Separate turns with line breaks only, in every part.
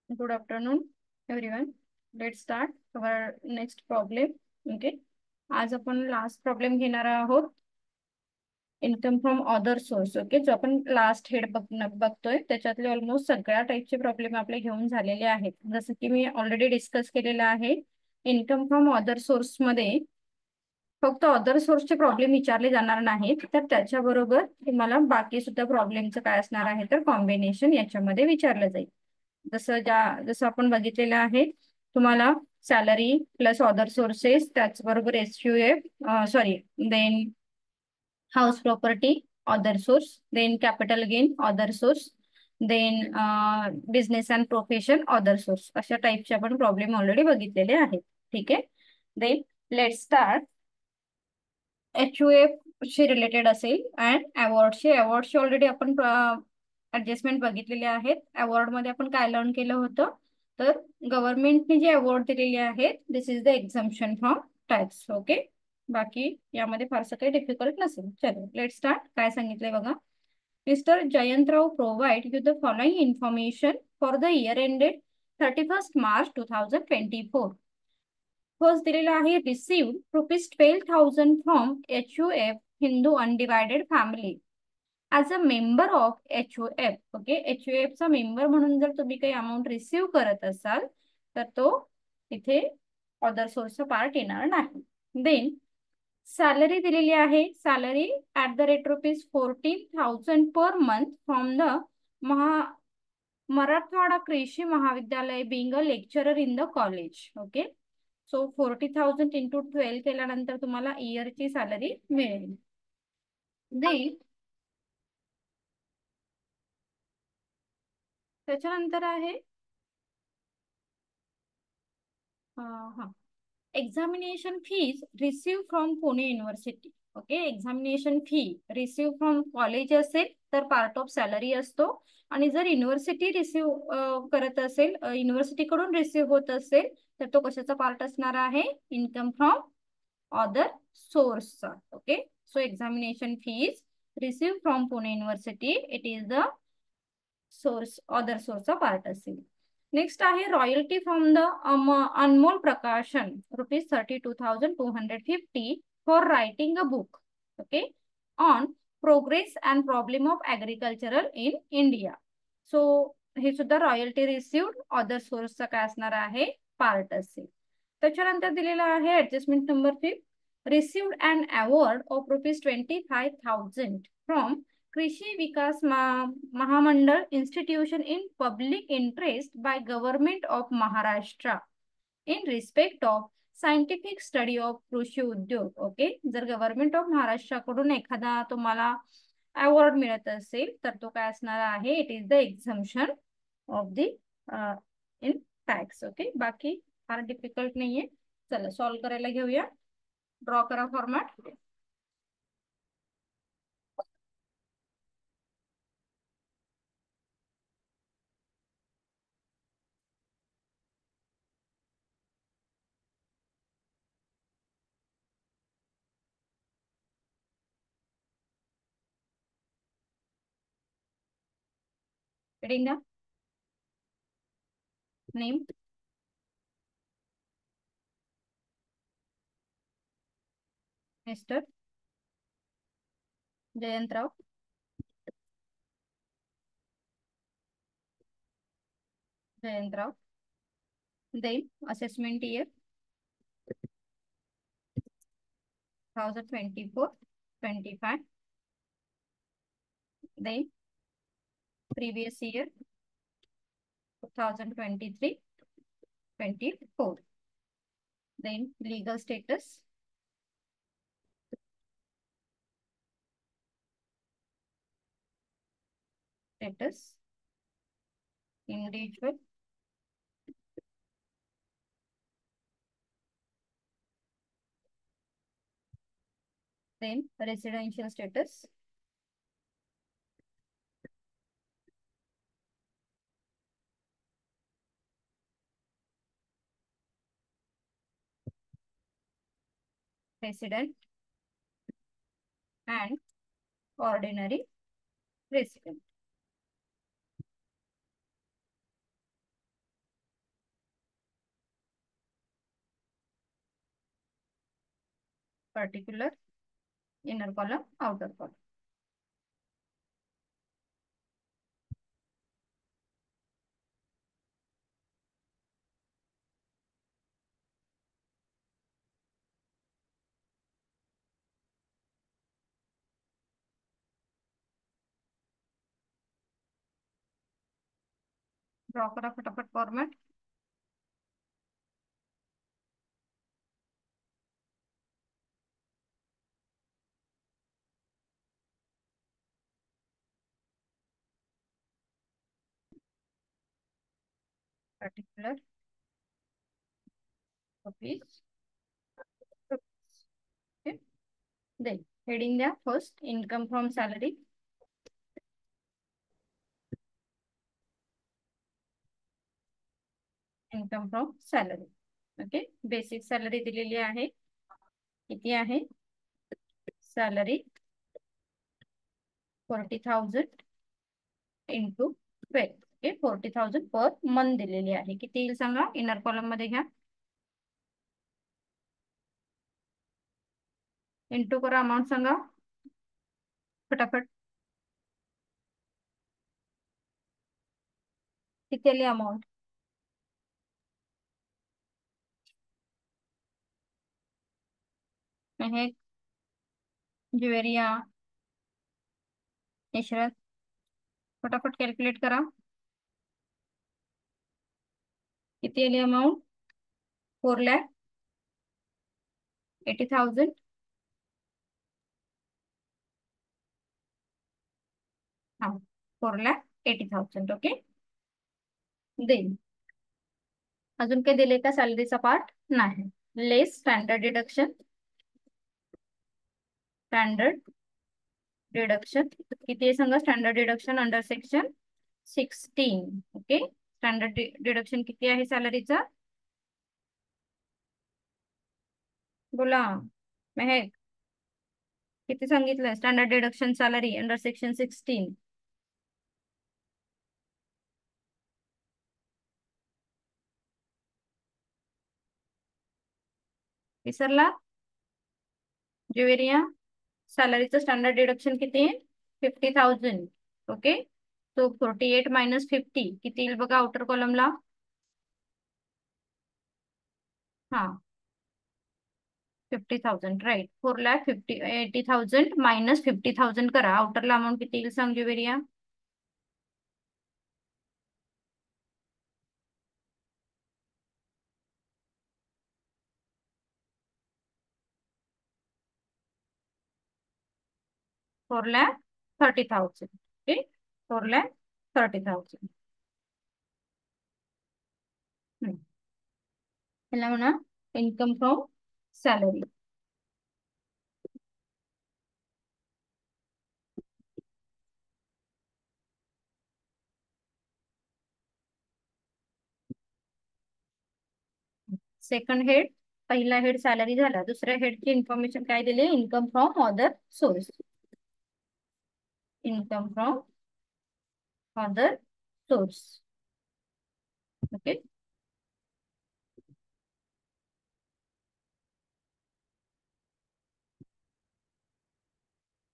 Good afternoon, everyone. Let's start our next problem. Okay. आज आपण last problem घेणार आहोत. Income from other source. Okay. जो आपण लास्ट हेड बघतोय त्याच्यातले ऑलमोस्ट सगळ्या टाईपचे प्रॉब्लेम आपले घेऊन झालेले आहेत. जसं की मी ऑलरेडी डिस्कस केलेलं आहे. इन्कम फ्रॉम अदर सोर्स मध्ये फक्त अदर सोर्सचे प्रॉब्लेम विचारले जाणार नाहीत, तर त्याच्याबरोबर तुम्हाला बाकी सुद्धा प्रॉब्लेमचं काय असणार आहे तर कॉम्बिनेशन याच्यामध्ये विचारलं जाईल. जसं आपण बघितलेलं आहे, तुम्हाला सॅलरी प्लस अदर सोर्सेस, त्याचबरोबर SUF, sorry, then house property other source, then capital gain other source, then business and profession other source, अशा टाईपचे आपण प्रॉब्लेम ऑलरेडी बघितलेले आहेत. ठीक आहे. Then let start. HUF शी रिलेटेड असेल अँड अवॉर्डशी ऑलरेडी आपण ऍडजस्टमेंट बघितलेले आहेत. अवॉर्ड मध्ये आपण काय लर्न केलं होतं तर गव्हर्नमेंटने जे अवॉर्ड दिलेले आहेत, this is the exemption from tax. Okay. बाकी यामध्ये फारसं काही डिफिकल्ट नसेल. चलो लेट स्टार्ट. काय सांगितलंय बघा. Mister Jayantrao provide you the following information for the year ended 31st March 2024. First दिलेला आहे, received ₹12,000 from HUF Hindu undivided family as a member of HUF. Okay. HUF चा मेंबर म्हणून जर तुम्ही काही अमाऊंट रिसिव्ह करत असाल तर तो इथे अदर सोर्सचा पार्ट येणार नाही. देन सॅलरी दिलेली आहे. Salary at the rate ₹14,000 per month from the Marathwada कृषी महाविद्यालय being a lecturer in the college. Okay. So 40,000 into 12 केल्यानंतर तुम्हाला इयरची सॅलरी मिळेल. देन त्याच्यानंतर आहे हा, examination fees receive from Pune university. Okay. Examination fee receive from college असेल तर पार्ट ऑफ सॅलरी असतो, आणि जर युनिव्हर्सिटी रिसीव्ह करत असेल, युनिव्हर्सिटीकडून रिसीव्ह होत असेल तर तो कशाचा पार्ट असणार आहे, income from other source. Okay. So examination fees received from Pune University, it is the source, other source of part असेल. नेक्स्ट आहे रॉयल्टी फ्रॉम द अनमोल प्रकाशन ₹32,250 for writing a book. Okay. On progress and problem of agricultural in India. So हे सुद्धा royalty received other सोर्सचा काय असणार आहे, part असेल. त्याच्यानंतर दिलेला आहे adjustment number 5, received and award of ₹25,000 from कृषी विकास महामंडळ institution in public interest by government of Maharashtra in respect of scientific study of कृषी उद्योग. ओके. जर गव्हर्नमेंट ऑफ महाराष्ट्राकडून एखादा तुम्हाला अवॉर्ड मिळत असेल तर तो काय असणार आहे, it is the exemption of the in tax. Okay. बाकी फार डिफिकल्ट नाहीये. चला सॉल्व्ह करायला घेऊया. ड्रॉ करा format. Reading the name, Mr. Jayantrao. Jayantrao. Then assessment year 2024-25. Then previous year 2023-24. Then legal status individual. Then residential status. Resident and ordinary resident. Particular, inner column, outer column. Draw करा फटाफट format. Particular, rupees. Okay. Then heading द्या. First income from salary. Income from salary. Okay. Basic salary दिलेली आहे. किती आहे? Salary 40,000 into 12. Okay. 40,000 per month दिलेली आहे. किती येईल सांगा? इनर कॉलम मध्ये घ्या. इंटू करा. अमाऊंट सांगा फटाफट. किती आली अमाऊंट? महक, ज्वेरिया, इशरत, फटाफट कॅल्क्युलेट करा. किती आली अमाऊंट? 4,80,000. हा, 4,80,000. ओके. देन अजून काही दिले का सॅलरीचा पार्ट? नाही. लेस स्टँडर्ड डिडक्शन. स्टँडर्ड डिडक्शन किती आहे सांगा? Standard deduction under section 16. Okay. Standard deduction किती आहे सॅलरीचा? बोला महक. किती सांगितलं standard deduction salary under section 16? विसरला? ज्वेरिया, सॅलरीचं स्टँडर्ड डिडक्शन किती आहे? 50,000. ओके. तो 48 मायनस 50 किती येईल बघा आउटर कॉलमला? हा, 50,000. राईट. 4,80,000 मायनस 50,000 करा. आउटरला अमाऊंट किती येईल सांग ज्वेरिया? फोर लॅक 30,000. ओके. 4,30,000. ह्याला म्हणा income from salary. Second head, पहिला हेड सॅलरी झाला. दुसऱ्या हेडची इन्फॉर्मेशन काय दिली? Income from other source. Income from other source. Okay.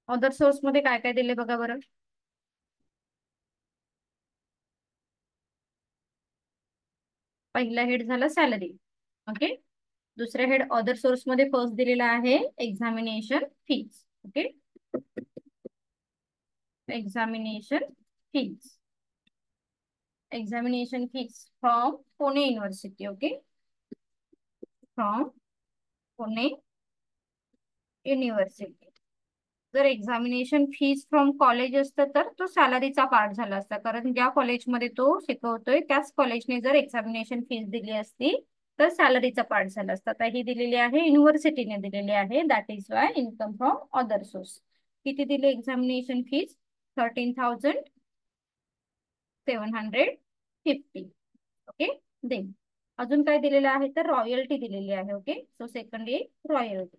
Other source मध्ये काय काय दिले बघा बरं. पहिला हेड झाला सॅलरी. ओके. दुसऱ्या हेड अदर सोर्स मध्ये फर्स्ट दिलेला आहे examination fees. Okay. Examination fees. Examination fees from Pune university. Okay. From Pune university. जर एक्झामिनेशन फीज फ्रॉम कॉलेज असतं तर तो सॅलरीचा पार्ट झाला असता, कारण ज्या कॉलेजमध्ये तो शिकवतोय त्याच कॉलेजने जर एक्झामिनेशन फीज दिली असती तर सॅलरीचा पार्ट झाला असता. आता ही दिलेली आहे युनिव्हर्सिटीने दिलेली आहे. That is why income from other source. किती दिले एक्झामिनेशन फीज? 13,750. ओके. देन अजून काय दिलेलं आहे तर रॉयल्टी दिलेली आहे. Okay. So second is royalty.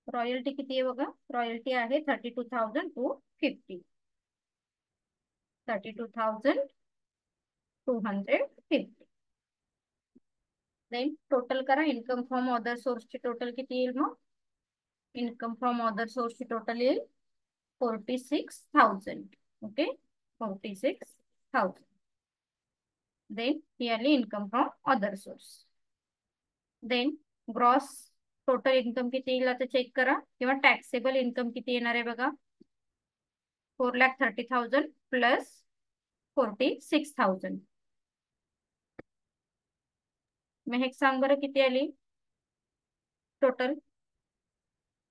Royalty किती आहे बघा? रॉयल्टी आहे 32,250. 32,000 250. देन टोटल करा, इन्कम फ्रॉम अदर सोर्सची टोटल किती येईल मग? इन्कम फ्रॉम अदर सोर्सची टोटल येईल 46,000. ओके, 46,000. देन ही आली income from other source. Then gross total income किती येईल आता चेक करा, किंवा टॅक्सेबल इन्कम किती येणार आहे बघा. 4,30,000 प्लस 46,000. मेहक सांग बरं किती आली टोटल.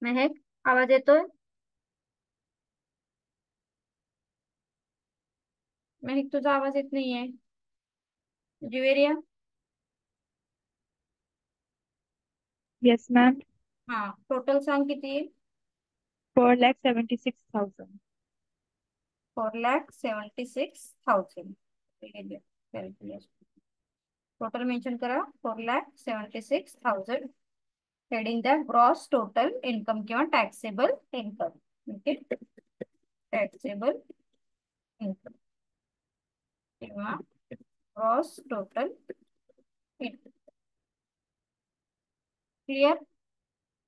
मेहक, आवाज येतोय? मेहक, तुझा आवाज येत नाहीये. ज्युवेरिया.
Yes, ma'am.
हा, टोटल सांग किती येईल.
4,76,000.
4,76,000. टोटल मेन्शन करा 4,76,000. हेडिंग द्या ग्रॉस टोटल इन्कम किंवा taxable income. Okay, taxable income किंवा ग्रॉस टोटल इन्कम. क्लिअर?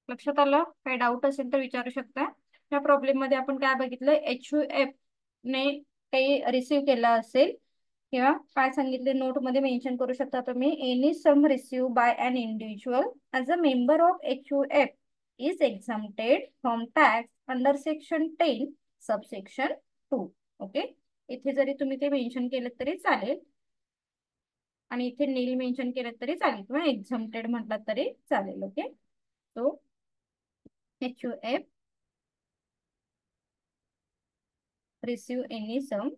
लक्षात आलं? काही डाऊट असेल तर विचारू शकता. या प्रॉब्लेम मध्ये आपण काय बघितलं, HUF ने काही रिसीव्ह केला असेल किंवा काय सांगितले नोट मध्ये मेन्शन करू शकता तुम्ही. Any sum receive by an individual as a member of HUF is exempted from tax under section 10 subsection 2. Okay, इथे जरी तुम्ही ते मेन्शन केलं तरी चालेल आणि इथे नील मेन्शन केलं तरी चालेल किंवा एक्झम्प्टेड म्हटलं तरी चालेल. Okay, so HUF receive any sum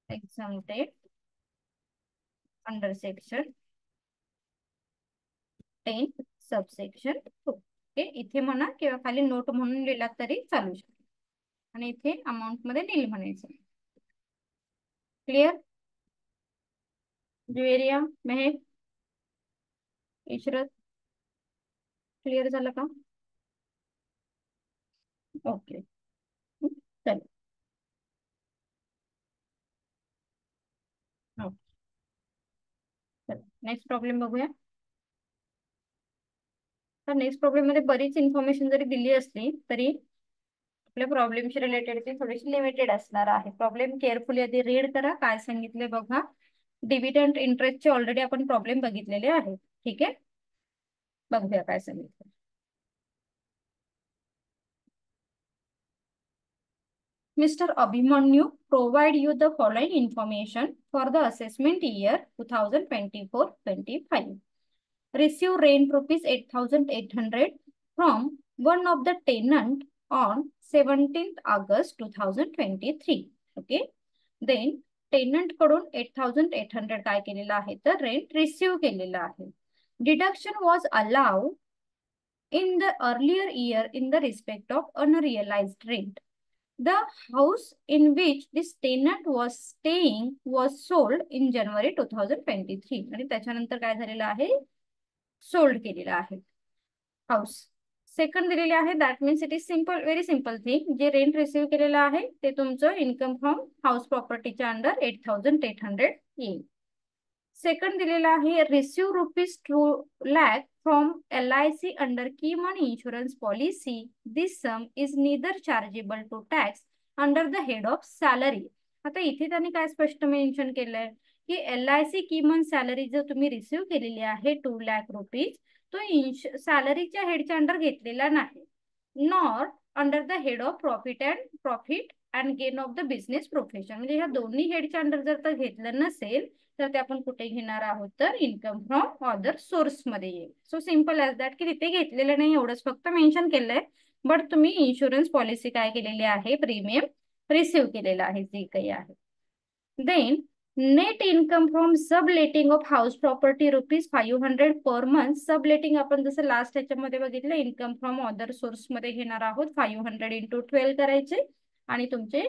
exempted under section 10 subsection 2. Okay, इथे म्हणा किंवा खाली नोट म्हणून लिहिला तरी चालू शकतो आणि इथे अमाउंट मध्ये नील म्हणायचं. क्लिअर? ज्युवेरिया, मेहक, इशरत, क्लिअर झालं का? ओके, चल नेक्स्ट प्रॉब्लेम बघूया. तर नेक्स्ट प्रॉब्लेम मध्ये बरीच इन्फॉर्मेशन जरी दिली असली तरी आपल्या प्रॉब्लेमशी रिलेटेड ती थोडीशी लिमिटेड असणार आहे. प्रॉब्लेम केअरफुली आधी रीड करा, काय सांगितले बघा. डिव्हिडंड इंटरेस्टचे ऑलरेडी आपण प्रॉब्लेम बघितलेले आहेत. ठीक आहे, बघूया काय सांगितलं. Mr. Abhimanyu provide you the following information for the assessment year 2024-25. Receive rent rupees 8,800 from one of the tenant on 17th August 2023. Okay. Then tenant कडून 8,800 काय केलेलं आहे तर रेंट रिसीव्ह केलेलं आहे. Deduction was allowed in the earlier year in the respect of unrealized rent. The house in which this tenant was staying was sold in January 2023. आणि त्याच्यानंतर काय झालेलं आहे, सोल्ड केलेला आहे हाऊस. सेकंड दिलेले आहे, that means it is simple, very simple thing. जे रेंट रिसीव्ह केलेलं आहे ते तुमचं इन्कम फ्रॉम हाऊस प्रॉपर्टीच्या अंडर 8,800 येईल. सेकंड दिलेला आहे, receive rupees 2 lakh from LIC under keyman insurance policy. This sum is neither chargeable to tax under the head of salary. आता इथे त्यांनी काय स्पष्ट मेन्शन केलंय की LIC किमान सॅलरी जर तुम्ही रिसीव्ह केलेली आहे 2 लाख रुपीज, तो सॅलरीच्या हेडच्या अंडर घेतलेला नाही, nor under the head of profit and gain of the business profession. म्हणजे ह्या दोन्ही हेडच्या अंडर जर तर घेतलं नसेल तर ते आपण कुठे घेणार आहोत तर इन्कम फ्रॉम अदर सोर्स मध्ये येईल. सो सिम्पल ॲज दॅट की तिथे घेतलेलं नाही एवढंच फक्त मेन्शन केलंय, बट तुम्ही इन्शुरन्स पॉलिसी काय केलेली आहे, प्रीमियम रिसीव्ह केलेला आहे जे काही आहे. Then net income from subletting of house property ₹500 per month. Subletting आपण जसं लास्ट ह्याच्यामध्ये बघितलं, इन्कम फ्रॉम अदर सोर्स मध्ये घेणार आहोत. 500 इंटू 12 करायचे आणि तुमचे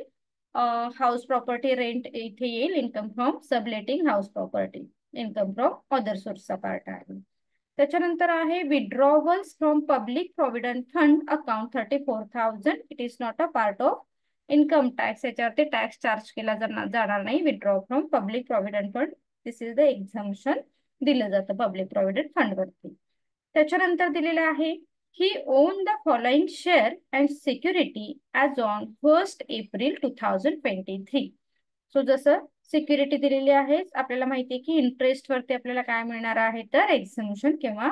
हाऊस प्रॉपर्टी रेंट इथे येईल income from subletting house property. Income from other सोर्सचा पार्ट आहे. त्याच्यानंतर आहे withdrawals from public provident fund account 34,000. It is not a part of income tax. याच्यावरती टॅक्स चार्ज केला जाणार नाही. Withdraw from public provident fund, this is the exemption दिलं जातं पब्लिक प्रॉव्हिडंट फंड वरती. त्याच्यानंतर दिलेले आहे he own the following share and security as on 1 April 2023. So जसं सिक्युरिटी दिलेली आहे, आपल्याला माहिती आहे की इंटरेस्ट वरती आपल्याला काय मिळणार आहे, तर एक्झम्पशन किंवा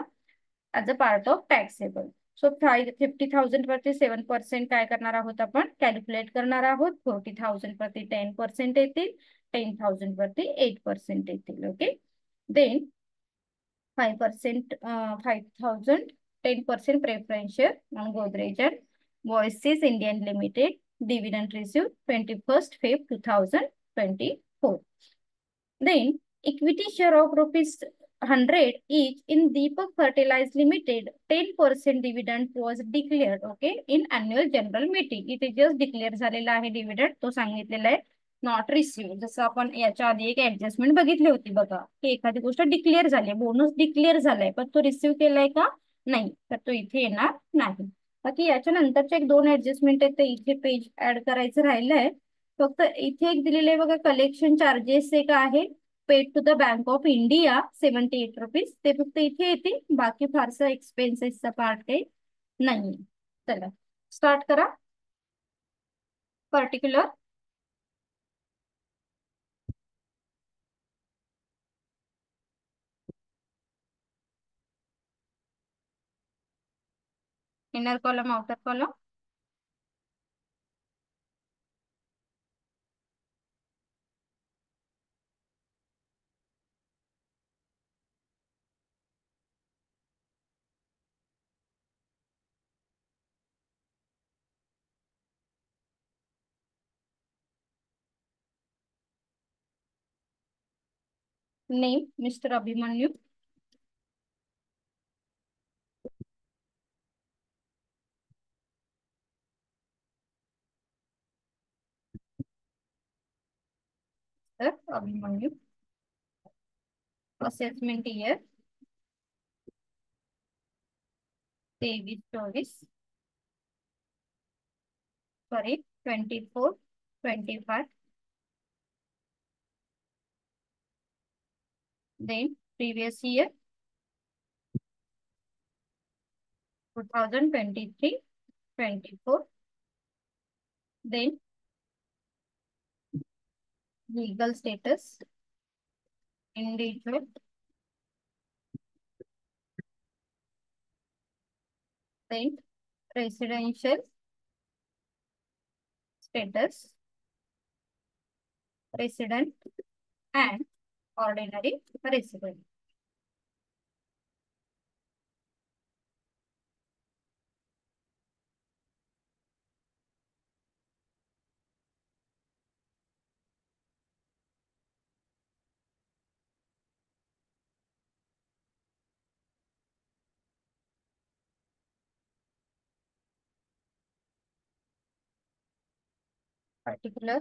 as a part of taxable. So 50,000 वरती 7% काय करणार आहोत, आपण कॅल्क्युलेट करणार आहोत. 40,000 वरती 10% येतील, 10,000 वरती 8% येतील. Okay, then 5%, 5,000, 10% preference share on Godrej and Voices Indian Limited. Dividend received 21st Feb 2024. Then equity share of rupees 100 each in Deepak Fertilized Limited. 10% dividend was declared. Okay, in annual general meeting. इथे just declare झालेला आहे dividend, तो सांगितलेला आहे. Not receive, जसं आपण याच्या आधी एक ऍडजस्टमेंट बघितली होती बघा, की एखादी गोष्ट डिक्लेअर झाली, बोनस डिक्लेअर झालाय, पण तो रिसिव्ह केलाय का नाही, तर तो इथे येणार नाही. बाकी याच्या नंतरचे एक दोन ऍडजस्टमेंट आहेत, ते इथे पेज ऍड करायचं राहिलंय. फक्त इथे एक दिलेलं आहे बघा, कलेक्शन चार्जेस एक आहे paid to the Bank of India 78 rupees, ते फक्त इथे येतील, बाकी फारसं एक्सपेन्सेसचा पार्ट काही नाही. चला स्टार्ट करा. Particular inner column, outer column. Name mister Abhimanyu. तर Abhimanyu. Assessment year 23-24, sorry 24-25. Then previous year 2023-24. Then legal status individual. Then residential status, resident and ordinary resident. Particular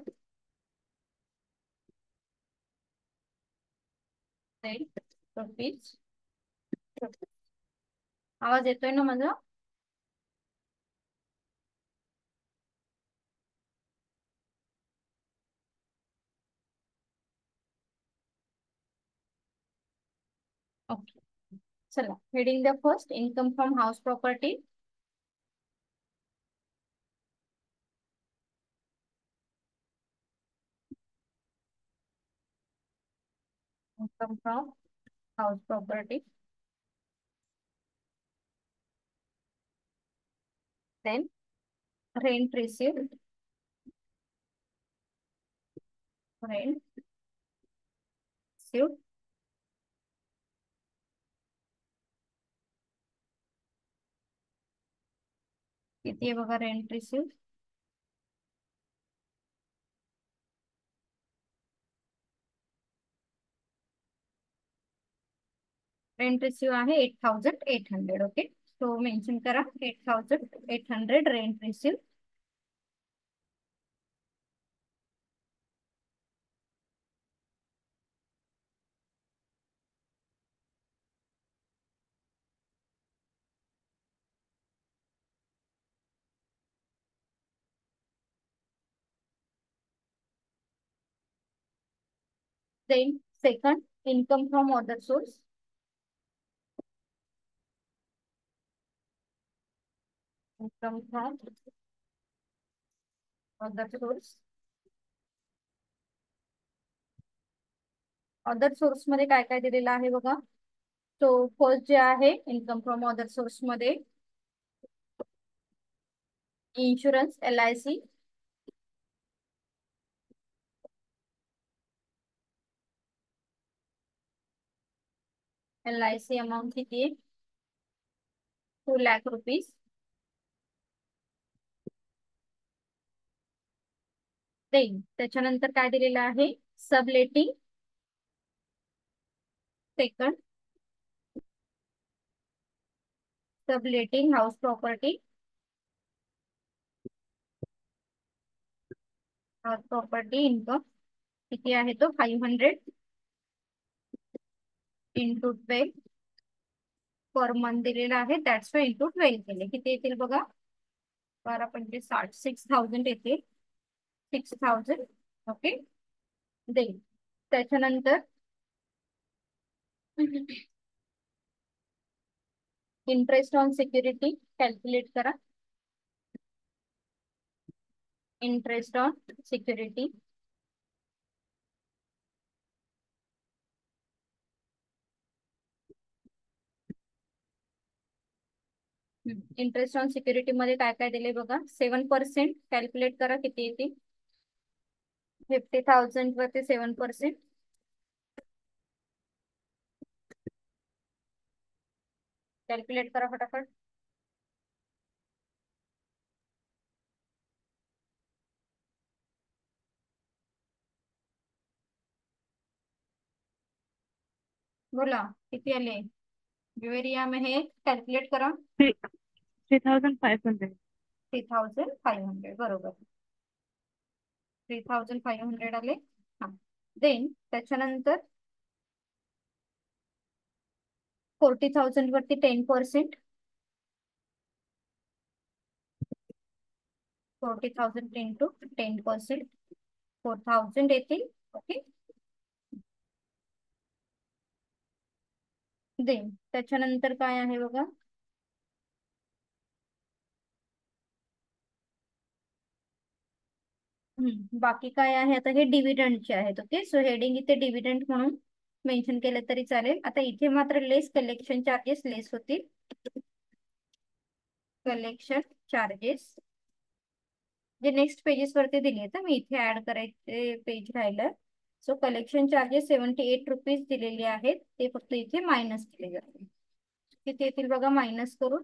rate rupees. आवाज येतोय ना माझा? ओके, चला heading the first, income from house property. Income from house property. Then rent received, rent received. किती आहे बघा rent received? Rent receive आहे 8,800. Okay, so mention करा 8,800 rent receive. Then second, income from other source. Income from other source. Other source मध्ये काय काय दिलेलं आहे बघा. सो फर्स्ट जे आहे इन्कम फ्रॉम अदर सोर्स मध्ये इन्शुरन्स LIC, LIC अमाऊंट किती आहे, 2 लाख रुपीज. देन त्याच्यानंतर काय दिलेलं आहे, subletting. Second, subletting house property. House property income किती आहे तो 500 इंटू 12 पर मंथ दिलेला आहे. दॅट्स वाय इंटू 12 केले किती येतील बघा, 12×5 = 60, 6000 येतील. 6000. ओके. देन त्याच्यानंतर इंटरेस्ट ऑन सिक्युरिटी कॅल्क्युलेट करा. Interest on security interest on security मध्ये काय काय दिले बघा. 7% कॅल्क्युलेट करा किती येतील. 50,000 वरती 7%. कॅल्क्युलेट करा फटाफट. बोला किती आले. ज्वेरिया में हे कॅल्क्युलेट करा.
3,500.
3,500 बरोबर. 3,500 आले. हा. देन त्याच्यानंतर 40,000 वरती 10%. 40,000 इंटू 10%, 4,000 येतील. ओके. देन त्याच्यानंतर काय आहे बघा, बाकी काय आहे आता, हे डिव्हिडंडचे आहेत. ओके. सो हेडिंग इथे डिव्हिडंड म्हणून मेन्शन केलं तरी चालेल. आता इथे मात्र लेस कलेक्शन चार्जेस लेस होतील. कलेक्शन चार्जेस जे नेक्स्ट पेजेस वरती दिली आहेत, मी इथे ऍड करायचे पेज राहिलं. सो कलेक्शन चार्जेस 78 रुपीज दिलेले आहेत, ते फक्त इथे मायनस केले जातील. किती येतील बघा मायनस करून.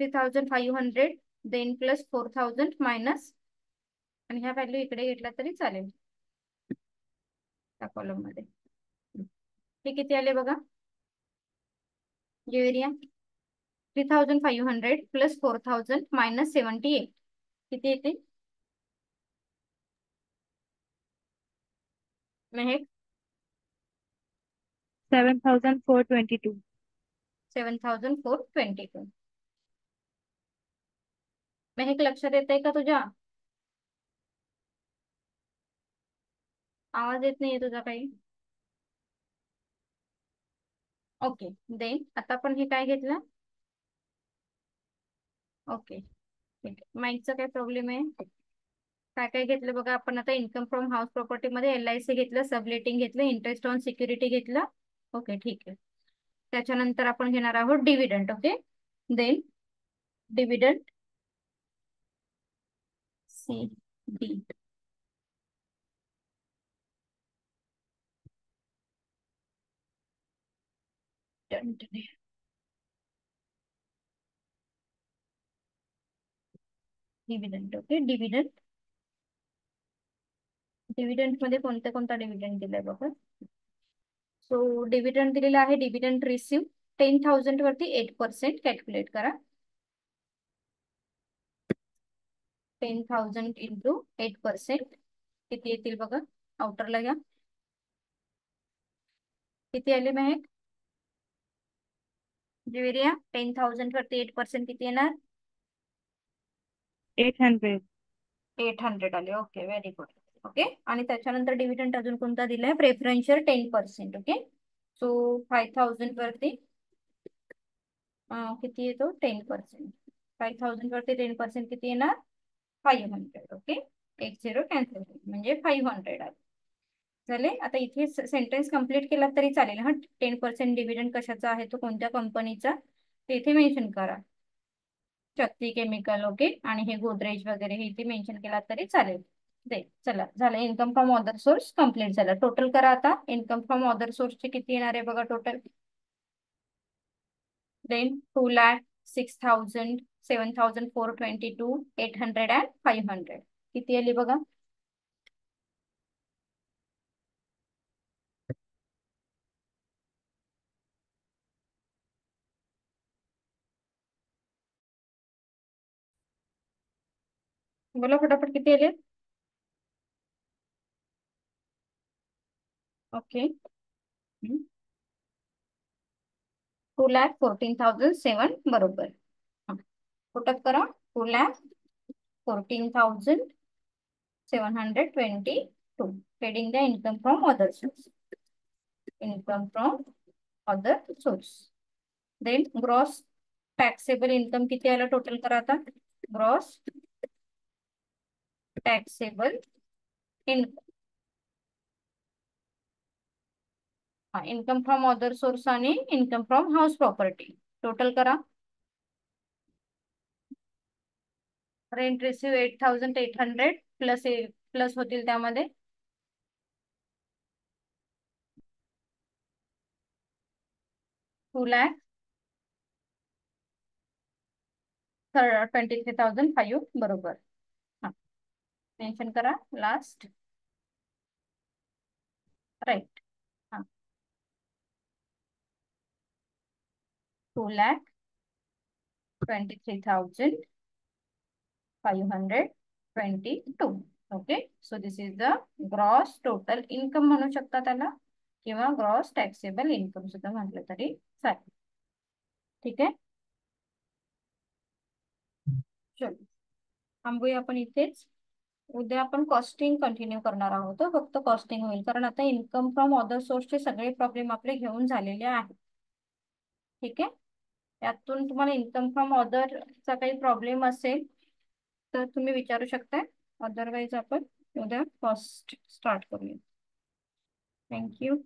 3,500 देन प्लस 4,000 मायनस, आणि ह्या व्हॅल्यू इकडे घेतला तरी चालेल त्या कॉलम मध्ये. हे किती आले बघा ज्वेरिया. 3,500 प्लस 4,000 मायनस 78 किती येते मेहेक.
7,422.
7,422. मेहेक लक्षात येत आहे का तुझ्या. आवाज येत नाहीये तुझा काही. ओके. देन आता आपण हे काय घेतलं. ओके ठीक आहे. माईकचा काय प्रॉब्लेम आहे. काय काय घेतलं बघा आपण आता. इन्कम फ्रॉम हाऊस प्रॉपर्टी मध्ये LIC घेतलं, सबलेटिंग घेतलं, इंटरेस्ट ऑन सिक्युरिटी घेतलं. ओके ठीक आहे. त्याच्यानंतर आपण घेणार आहोत dividend. Okay. Then dividend CD. Dividend. Okay. Dividend dividend मध्ये कोणत्या कोणता डिव्हिडंड दिलाय बघा. सो डिव्हिडंड दिलेला आहे. डिव्हिडंड रिसिव्ह 10,000 वरती 8% कॅल्क्युलेट करा. 10,000 इंटू 8% किती येतील बघा. आउटरला घ्या. किती आले महेक. ज्वेरिया 10,000 वरती 8% किती येणार.
800.
800 आले. Okay, very good. ओके, आणि त्याच्यानंतर डिव्हिडंड अजून कोणता दिलाय? प्रेफरन्शियल 10%. ओके, सो 5000 वरती किती येतो? 10%. 5000 वरती 10% किती येणार? 500. ओके, एक झिरो कॅन्सल म्हणजे 500 आले. झाले. आता इथे सेंटेन्स कंप्लीट केला तरी चालेल हा. 10% डिव्हिडंड कशाचा आहे, तो कोणत्या कंपनीचा ते इथे मेन्शन करा. शक्ती केमिकल. ओके, आणि हे गोदरेज वगैरे हे इथे मेन्शन केला तरी चालेल. दे, चला झालं. Income from other source complete झालं. टोटल करा आता. इन्कम फ्रॉम अदर सोर्सचे किती येणार आहे बघा टोटल. देन 2,00,000, 6,000, 7,422, 800 अँड 500 किती आली बघा. बोला फटाफट किती आले. ओके, 2,14,007 बरोबर. पुटअप करा. 2,14,722 हेडिंग द्या income from other source. Income from other source. Then gross taxable income किती आलं टोटल करा आता. Gross taxable income. Income from other source आणि income from house property total करा. रेंट रिसिव्ह 8,800 प्लस प्लस होतील त्यामध्ये 2,23,500 बरोबर. हा, मेन्शन करा लास्ट. राईट. हा, 2,23,522. Okay, so this is the gross total income म्हणू शकता त्याला, किंवा ग्रॉस टॅक्सेबल इन्कम सुद्धा म्हटलं तरी चालेल. ठीक आहे, चलो थांबूया आपण इथेच. उद्या आपण कॉस्टिंग कंटिन्यू करणार आहोत. फक्त कॉस्टिंग होईल, कारण आता इन्कम फ्रॉम अदर सोर्सचे सगळे प्रॉब्लेम आपले घेऊन झालेले आहेत. ठीक आहे, यातून तुम्हाला इन्कम फ्रॉम अदरचा काही प्रॉब्लेम असेल तर तुम्ही विचारू शकताय. अदरवाईज आपण उद्या कॉस्ट स्टार्ट करूया. थँक्यू.